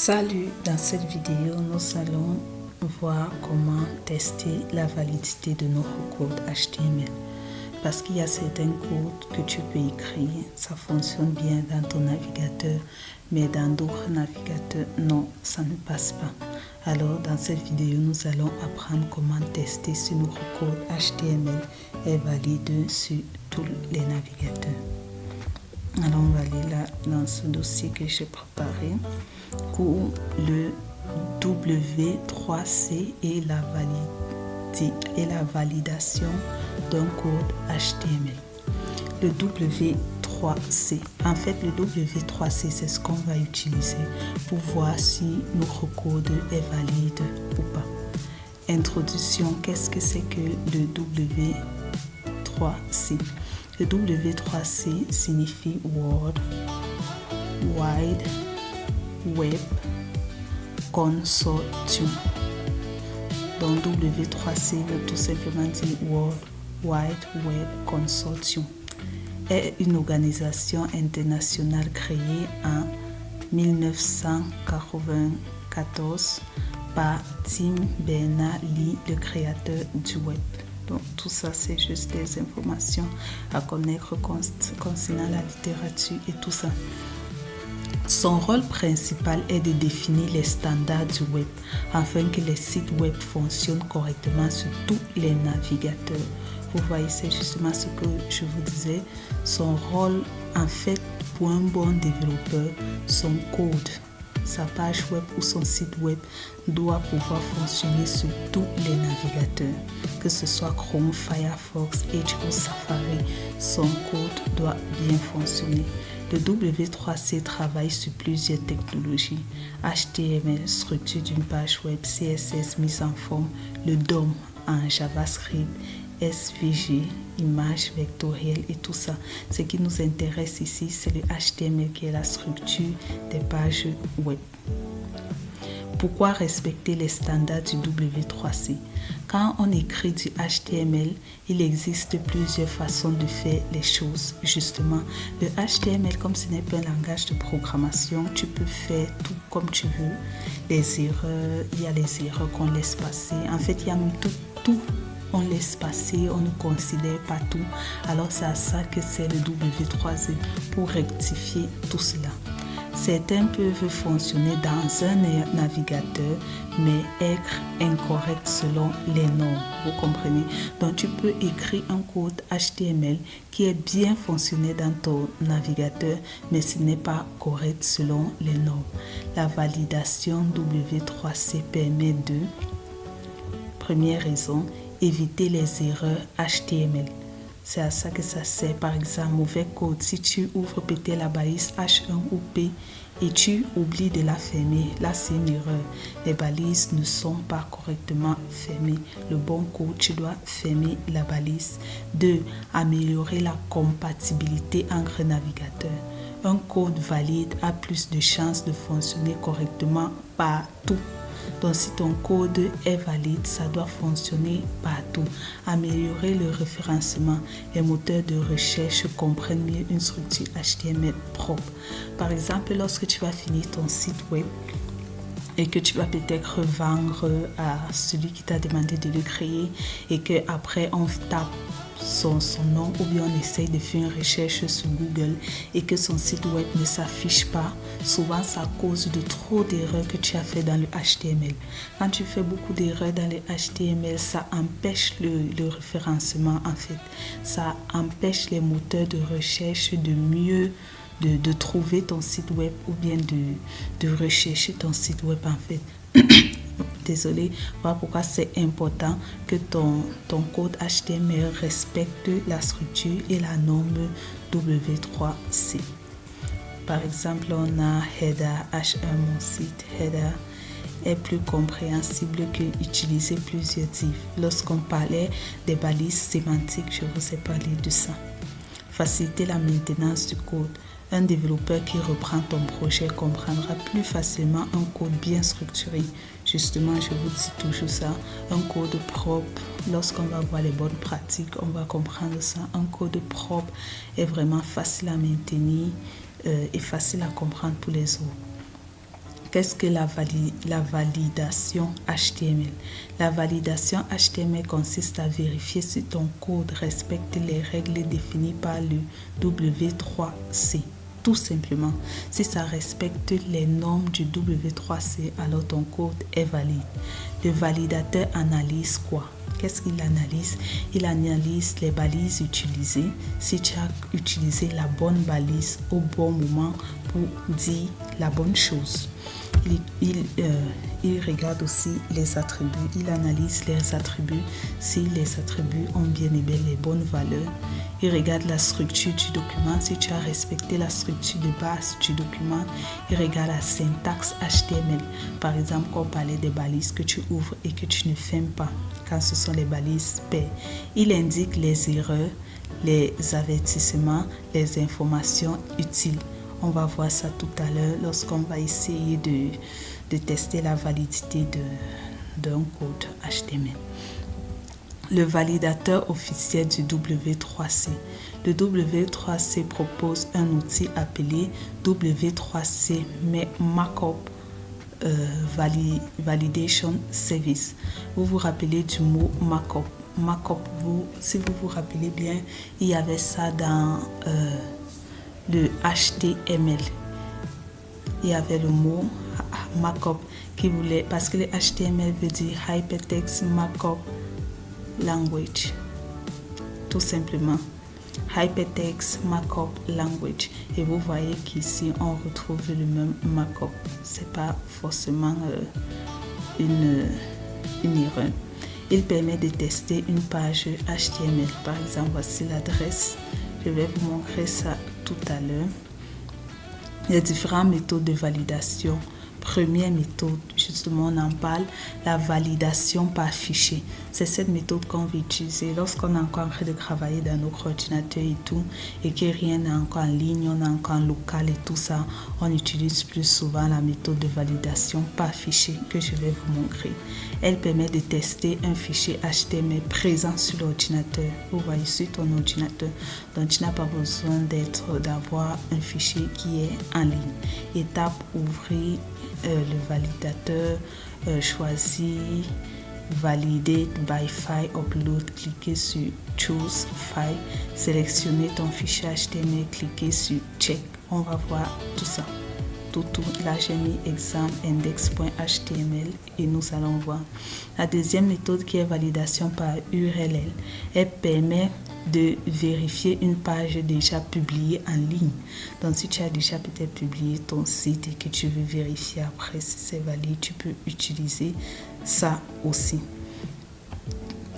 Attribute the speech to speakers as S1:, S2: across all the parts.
S1: Salut, dans cette vidéo, nous allons voir comment tester la validité de nos codes HTML. Parce qu'il y a certains codes que tu peux écrire, ça fonctionne bien dans ton navigateur, mais dans d'autres navigateurs, non, ça ne passe pas. Alors, dans cette vidéo, nous allons apprendre comment tester si notre code HTML est valide sur tous les navigateurs. Alors, on va aller là dans ce dossier que j'ai préparé pour le W3C et la validation d'un code HTML. Le W3C. En fait, le W3C, c'est ce qu'on va utiliser pour voir si notre code est valide ou pas. Introduction, qu'est-ce que c'est que le W3C? Le W3C signifie World Wide Web Consortium. Donc W3C veut tout simplement dire World Wide Web Consortium. Est une organisation internationale créée en 1994 par Tim Berners-Lee, le créateur du web. Donc tout ça, c'est juste des informations à connaître concernant la littérature et tout ça. Son rôle principal est de définir les standards du web afin que les sites web fonctionnent correctement sur tous les navigateurs. Vous voyez, c'est justement ce que je vous disais. Son rôle, en fait, pour un bon développeur, son code, sa page web ou son site web doit pouvoir fonctionner sur tous les navigateurs, que ce soit Chrome, Firefox, Edge ou Safari. Son code doit bien fonctionner. Le W3C travaille sur plusieurs technologies: HTML, structure d'une page web, CSS, mise en forme, le DOM en JavaScript, SVG, images vectorielles et tout ça. Ce qui nous intéresse ici, c'est le HTML qui est la structure des pages web. Pourquoi respecter les standards du W3C? Quand on écrit du HTML, il existe plusieurs façons de faire les choses. Justement, le HTML, comme ce n'est pas un langage de programmation, tu peux faire tout comme tu veux. Les erreurs, il y a les erreurs qu'on laisse passer. En fait, il y a même tout. On laisse passer, on ne considère pas tout. Alors c'est à ça que c'est le W3C, pour rectifier tout cela. Certains peuvent fonctionner dans un navigateur, mais être incorrect selon les normes. Vous comprenez? Donc tu peux écrire un code HTML qui est bien fonctionné dans ton navigateur, mais ce n'est pas correct selon les normes. La validation W3C permet de, première raison, éviter les erreurs HTML. C'est à ça que ça sert. Par exemple, mauvais code. Si tu ouvres peut-être la balise H1 ou P et tu oublies de la fermer, là c'est une erreur. Les balises ne sont pas correctement fermées. Le bon code, tu dois fermer la balise. 2. Améliorer la compatibilité entre navigateurs. Un code valide a plus de chances de fonctionner correctement partout. Donc si ton code est valide, ça doit fonctionner partout. Améliorer le référencement. Les moteurs de recherche comprennent mieux une structure HTML propre. Par exemple, lorsque tu vas finir ton site web et que tu vas peut-être revendre à celui qui t'a demandé de le créer et qu'après on tape son nom ou bien on essaye de faire une recherche sur Google et que son site web ne s'affiche pas, souvent c'est à cause de trop d'erreurs que tu as fait dans le HTML. Quand tu fais beaucoup d'erreurs dans le HTML, ça empêche le référencement en fait. Ça empêche les moteurs de recherche de trouver ton site web ou bien de rechercher ton site web en fait. Désolé, voilà pourquoi c'est important que ton code HTML respecte la structure et la norme W3C. Par exemple, on a header H1, mon site header est plus compréhensible que utiliser plusieurs divs. Lorsqu'on parlait des balises sémantiques, je vous ai parlé de ça. Faciliter la maintenance du code. Un développeur qui reprend ton projet comprendra plus facilement un code bien structuré. Justement, je vous dis toujours ça. Un code propre, lorsqu'on va voir les bonnes pratiques, on va comprendre ça. Un code propre est vraiment facile à maintenir et facile à comprendre pour les autres. Qu'est-ce que la validation HTML? La validation HTML consiste à vérifier si ton code respecte les règles définies par le W3C. Tout simplement, si ça respecte les normes du W3C, alors ton code est valide. Le validateur analyse quoi? Qu'est-ce qu'il analyse? Il analyse les balises utilisées, si tu as utilisé la bonne balise au bon moment pour dire la bonne chose. Il regarde aussi les attributs, il analyse les attributs, si les attributs ont bien et bien les bonnes valeurs. Il regarde la structure du document, si tu as respecté la structure de base du document. Il regarde la syntaxe HTML, par exemple quand on parlait des balises que tu ouvres et que tu ne fermes pas, quand ce sont les balises paires. Il indique les erreurs, les avertissements, les informations utiles. On va voir ça tout à l'heure lorsqu'on va essayer de tester la validité d'un code HTML. Le validateur officiel du W3C. Le W3C propose un outil appelé W3C Markup Validation Service. Vous vous rappelez du mot markup. Markup, si vous vous rappelez bien, il y avait ça dans le HTML. Il y avait le mot markup qui voulait, parce que le HTML veut dire Hypertext Markup Language. Tout simplement. Hypertext Markup Language. Et vous voyez qu'ici, on retrouve le même markup. C'est pas forcément une erreur. Il permet de tester une page HTML. Par exemple, voici l'adresse. Je vais vous montrer ça tout à l'heure. Il y a différentes méthodes de validation. Première méthode, justement, on en parle, la validation par fichier. C'est cette méthode qu'on va utiliser lorsqu'on est encore en train de travailler dans notre ordinateur et tout, et que rien n'est encore en ligne, on est encore en local et tout ça. On utilise plus souvent la méthode de validation par fichier que je vais vous montrer. Elle permet de tester un fichier HTML présent sur l'ordinateur. Vous voyez sur ton ordinateur. Donc, tu n'as pas besoin d'avoir un fichier qui est en ligne. Étape, ouvrir le validateur, choisir Validate by File Upload, cliquez sur Choose File, sélectionnez ton fichier HTML, cliquez sur Check. On va voir tout ça. Là, j'ai mis exam index.html et nous allons voir. La deuxième méthode qui est validation par URL. Elle permet de vérifier une page déjà publiée en ligne. Donc, si tu as déjà peut-être publié ton site et que tu veux vérifier après si c'est valide, tu peux utiliser ça aussi.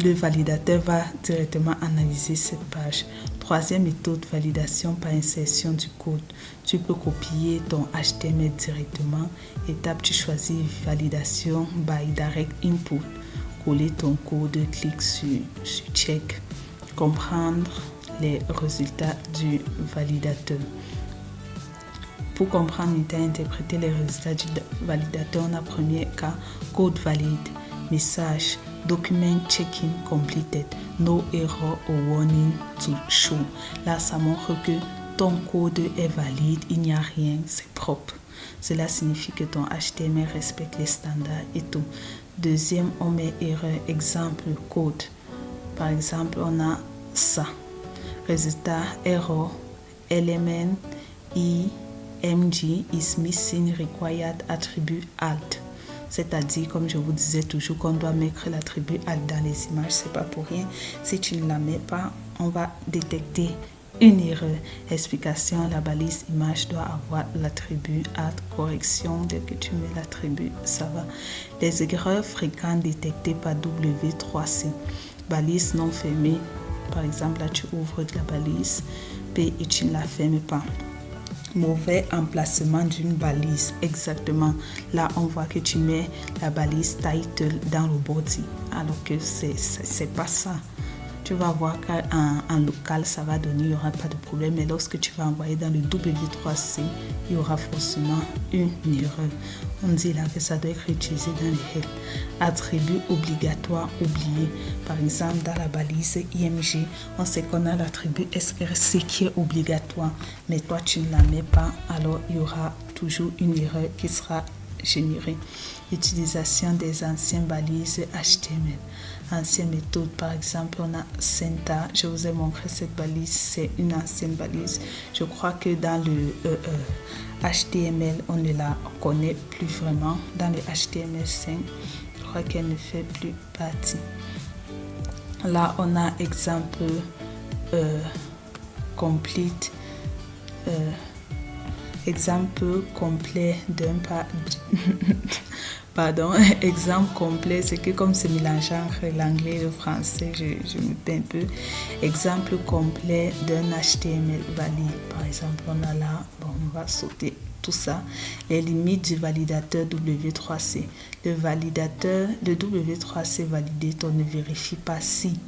S1: Le validateur va directement analyser cette page. Troisième méthode, validation par insertion du code. Tu peux copier ton HTML directement. Étape, tu choisis validation by direct input. Coller ton code, clique sur check. Comprendre les résultats du validateur. Pour comprendre et interpréter les résultats du validateur, on a premier cas, code valide, message, document check-in completed, no error or warning to show. Là, ça montre que ton code est valide, il n'y a rien, c'est propre. Cela signifie que ton HTML respecte les standards et tout. Deuxième, on met erreur, exemple, code. Par exemple, on a ça. Résultat, error, element img is missing required attribute alt. C'est-à-dire, comme je vous disais toujours, qu'on doit mettre l'attribut alt dans les images. C'est pas pour rien. Si tu ne la mets pas, on va détecter une erreur. Explication, la balise image doit avoir l'attribut alt. Correction, dès que tu mets l'attribut, ça va. Les erreurs fréquentes détectées par W3C. Balise non fermée. Par exemple, là, tu ouvres de la balise P et tu ne la fermes pas. Mauvais emplacement d'une balise. Exactement. Là, on voit que tu mets la balise title dans le body. Alors que c'est pas ça. Tu vas voir qu'en local, ça va donner, il n'y aura pas de problème. Mais lorsque tu vas envoyer dans le W3C, il y aura forcément une erreur. On dit là que ça doit être utilisé dans les heads. Attribut obligatoire oublié. Par exemple, dans la balise IMG, on sait qu'on a l'attribut SRC qui est obligatoire. Mais toi, tu ne la mets pas. Alors, il y aura toujours une erreur qui sera généré. Utilisation des anciennes balises HTML. Ancienne méthode, par exemple, on a Senta. Je vous ai montré cette balise, c'est une ancienne balise. Je crois que dans le HTML, on ne la connaît plus vraiment. Dans le HTML5, je crois qu'elle ne fait plus partie. Là, on a exemple complete. Exemple complet d'un pas. Pardon, exemple complet, c'est que comme c'est mélangé entre l'anglais et le français, je me perds un peu. Exemple complet d'un HTML valide. Par exemple, on a là, bon, on va sauter tout ça. Les limites du validateur W3C. Le validateur de W3C validator ne vérifie pas si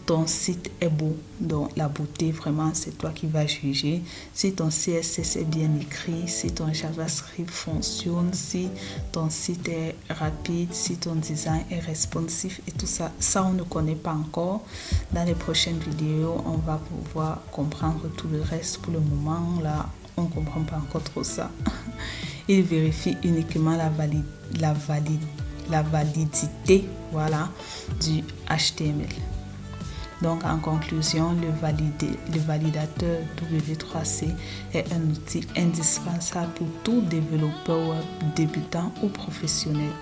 S1: ton site est beau, donc la beauté vraiment c'est toi qui vas juger, si ton CSS est bien écrit, si ton JavaScript fonctionne, si ton site est rapide, si ton design est responsif et tout ça, ça on ne connaît pas encore. Dans les prochaines vidéos on va pouvoir comprendre tout le reste. Pour le moment là on ne comprend pas encore trop ça. Il vérifie uniquement la validité, voilà, du HTML. Donc, en conclusion, le validateur W3C est un outil indispensable pour tout développeur web débutant ou professionnel.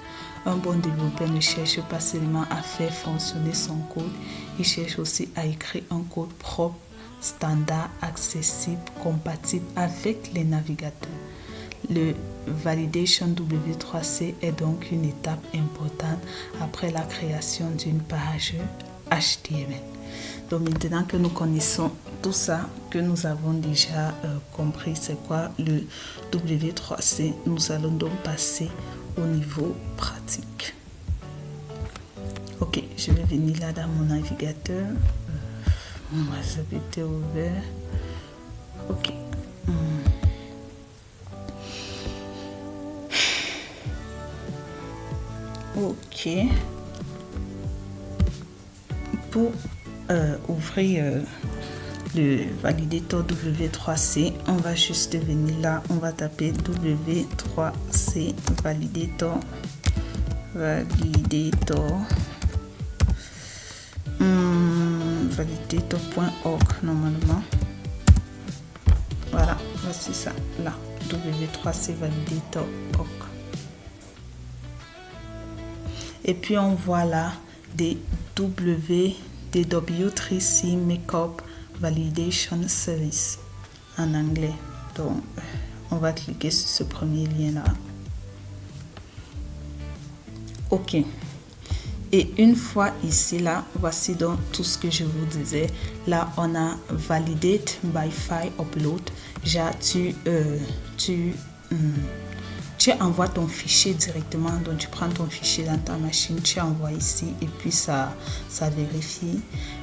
S1: Un bon développeur ne cherche pas seulement à faire fonctionner son code, il cherche aussi à écrire un code propre, standard, accessible, compatible avec les navigateurs. Le validation W3C est donc une étape importante après la création d'une page HTML. Donc maintenant que nous connaissons tout ça, que nous avons déjà compris c'est quoi le W3C, nous allons donc passer au niveau pratique. Ok, je vais venir là dans mon navigateur. Moi, j'habite ouvert. Ok. Ok. Pour ouvrir le validator W3C, on va juste venir là, on va taper W3C validator validator.org normalement. Voilà, voici ça là, W3C validator.org. Et puis on voit là des W3C Makeup Validation Service en anglais. Donc, on va cliquer sur ce premier lien là. Ok. Et une fois ici là, voici donc tout ce que je vous disais. Là, on a Validate by File Upload. Déjà, tu envoies ton fichier directement, donc tu prends ton fichier dans ta machine, tu envoies ici et puis ça vérifie.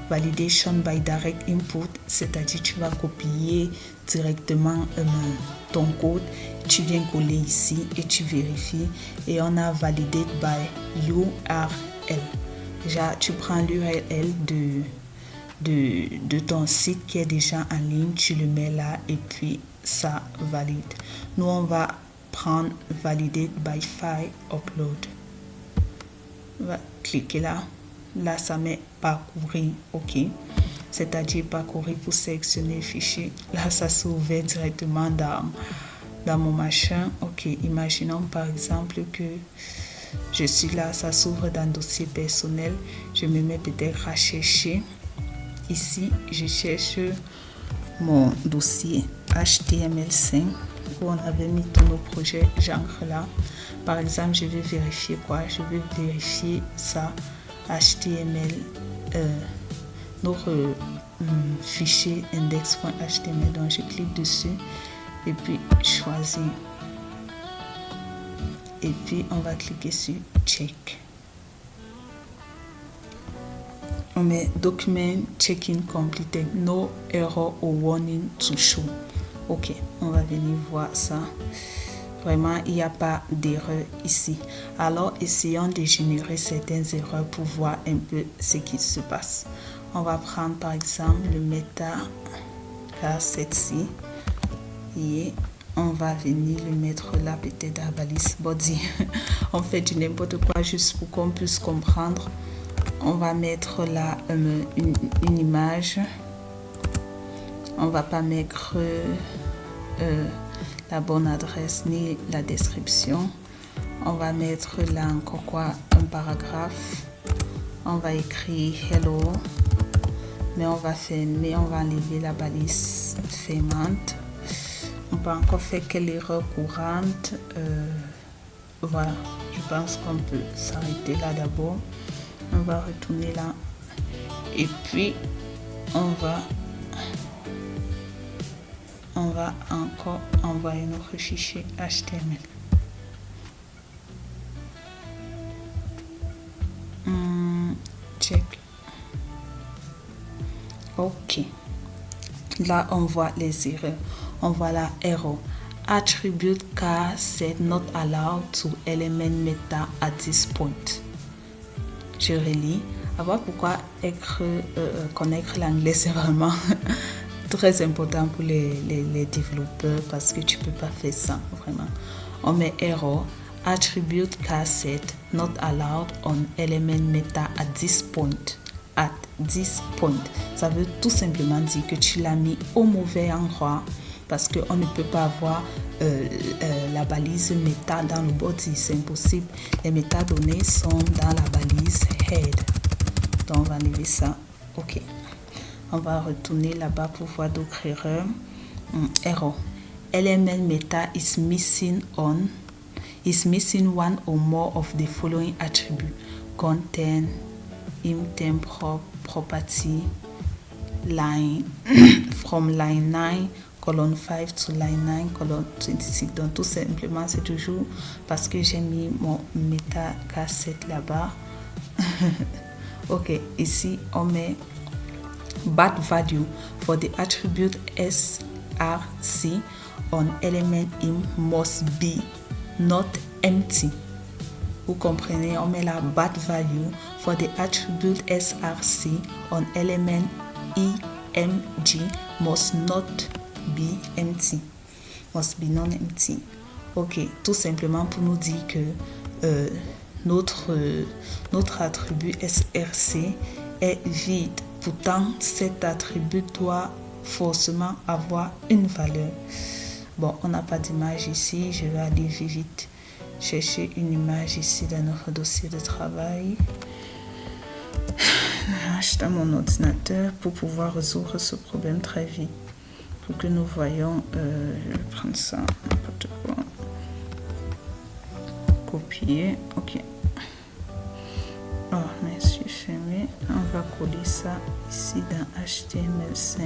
S1: Validation by direct input, c'est-à-dire tu vas copier directement ton code, tu viens coller ici et tu vérifies. Et on a validate by URL. Déjà, tu prends l'URL de ton site qui est déjà en ligne, tu le mets là et puis ça valide. Nous, on va prendre Validate by File Upload. On va cliquer là. Là, ça met parcourir. OK. C'est-à-dire parcourir pour sélectionner le fichier. Là, ça s'ouvre directement dans mon machin. OK. Imaginons par exemple que je suis là. Ça s'ouvre dans le dossier personnel. Je me mets peut-être à chercher. Ici, je cherche mon dossier HTML5 où on avait mis tous nos projets, j'entre là. Par exemple, je vais vérifier quoi? Je vais vérifier ça, HTML, notre fichier index.html. Donc, je clique dessus et puis choisir. Et puis, on va cliquer sur Check. On met Document Checking Completed, No Error or Warning to Show. Ok, on va venir voir ça. Vraiment, il n'y a pas d'erreur ici. Alors, essayons de générer certaines erreurs pour voir un peu ce qui se passe. On va prendre par exemple le meta K7C et on va venir le mettre là, peut-être à la balise body. On fait du n'importe quoi juste pour qu'on puisse comprendre. On va mettre là une image. On va pas mettre la bonne adresse ni la description. On va mettre là encore quoi, un paragraphe. On va écrire hello, mais on va fermer, on va enlever la balise fermante. On peut encore faire quelle erreur courante. Voilà, je pense qu'on peut s'arrêter là d'abord. On va retourner là et puis on va encore envoyer notre fichier HTML. Check. Ok. Là, on voit les erreurs. On voit la error. Attribute car set not allowed to element meta at this point. Je relis. À voir pourquoi connaître l'anglais, c'est vraiment très important pour les développeurs parce que tu peux pas faire ça, vraiment. On met error. Attribute car set not allowed on element meta at this point. At this point. Ça veut tout simplement dire que tu l'as mis au mauvais endroit parce qu'on ne peut pas avoir la balise méta dans le body, c'est impossible. Les métadonnées sont dans la balise head. Donc on va enlever ça. Ok. On va retourner là-bas pour voir d'autres erreurs. Error. Element meta is missing one or more of the following attributes: content, item property, line from line 9 colonne 5 to line 9 colonne 26. Donc tout simplement c'est toujours parce que j'ai mis mon meta cassette là-bas. Ok, ici on met bad value for the attribute src on element im must be not empty. Vous comprenez, on met la bad value for the attribute src on element img must not be empty. Must be non empty. Ok, tout simplement pour nous dire que notre attribut src est vide. Pourtant, cet attribut doit forcément avoir une valeur. Bon, on n'a pas d'image ici. Je vais aller vite chercher une image ici dans notre dossier de travail. Acheter mon ordinateur pour pouvoir résoudre ce problème très vite. Pour que nous voyons, je vais prendre ça, n'importe quoi. Copier, ok. Oh, mais je suis fermé. On va coller ça ici dans HTML5.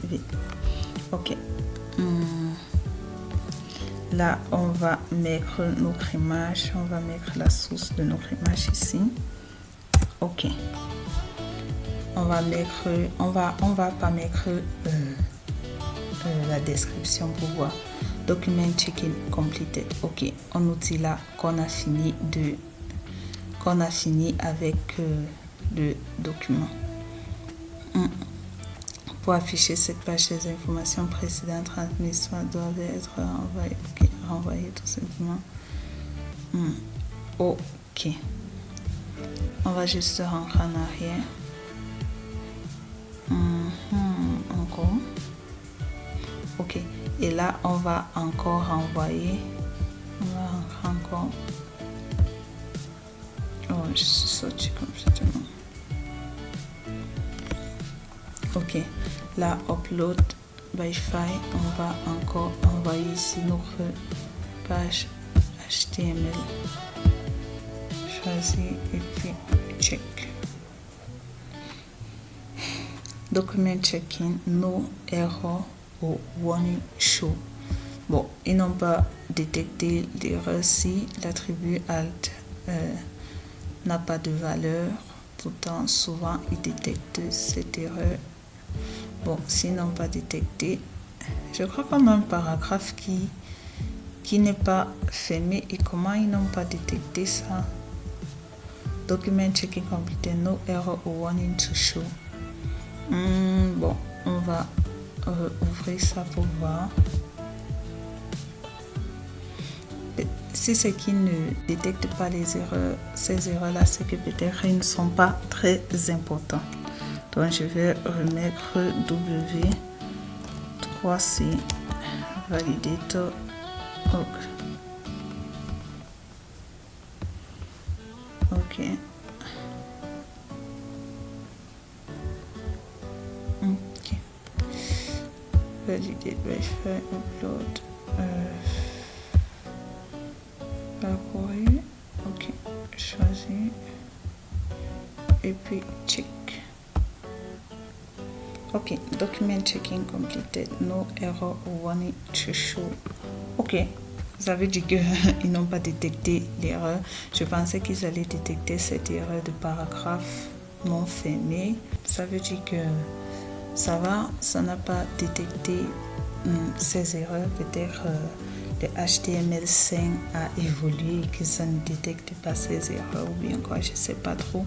S1: CTRL-V. Ok. Là, on va mettre notre image. On va mettre la source de notre image ici. Ok. On va pas mettre la description pour voir. Document check-in completed. Ok. On nous dit là qu'on a fini avec le document. Pour afficher cette page, les informations précédentes transmises doivent être envoyées. Ok, renvoyer tout simplement. Ok. On va juste rentrer en arrière. Encore. Ok. Et là, on va encore renvoyer. On va rentrer encore. Oh, je suis sorti complètement. Ok. Là, upload by file. On va encore envoyer ici notre page HTML. Choisir et puis check. Document check-in, no error or warning show. Bon, ils n'ont pas détecté l'erreur si l'attribut alt n'a pas de valeur. Pourtant, souvent, ils détectent cette erreur. Bon, s'ils n'ont pas détecté, je crois qu'on a un paragraphe qui n'est pas fermé. Et comment ils n'ont pas détecté ça? Document checking completed, no error or warning to show. Bon, on va ouvrir ça pour voir. Si c'est qu'il ne détecte pas les erreurs, ces erreurs-là, c'est que peut-être ils ne sont pas très importants. Donc, je vais remettre W3C validator. Ok. Validate, verify, upload. Parcourir. Ok. Choisir. Et puis check. Ok. Document checking completed. No error warning to show. Ok. Vous avez dit qu'ils n'ont pas détecté l'erreur. Je pensais qu'ils allaient détecter cette erreur de paragraphe non fermé. Ça veut dire que ça va, ça n'a pas détecté ces erreurs. Peut-être le HTML5 a évolué et que ça ne détecte pas ces erreurs ou bien quoi, je ne sais pas trop.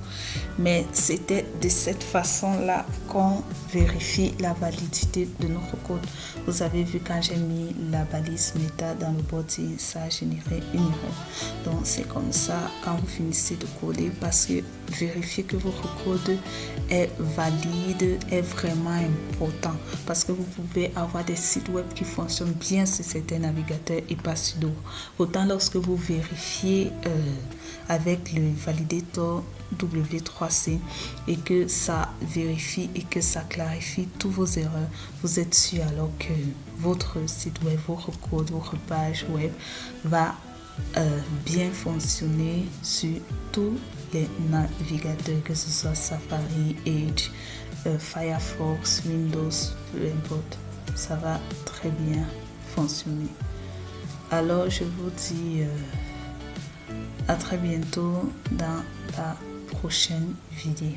S1: Mais c'était de cette façon-là qu'on vérifie la validité de notre code. Vous avez vu quand j'ai mis la balise méta dans le body, ça a généré une erreur. Donc c'est comme ça quand vous finissez de coder, parce que vérifier que votre code est valide est vraiment important, parce que vous pouvez avoir des sites web qui fonctionnent bien sur certains navigateurs et pas sur d'autres. Autant lorsque vous vérifiez avec le validator W3C et que ça vérifie et que ça clarifie tous vos erreurs, vous êtes sûr alors que votre site web, votre code, votre page web va bien fonctionner sur tous les navigateurs, que ce soit Safari, Edge, Firefox, Windows, peu importe, ça va très bien fonctionner. Alors je vous dis à très bientôt dans la prochaine vidéo.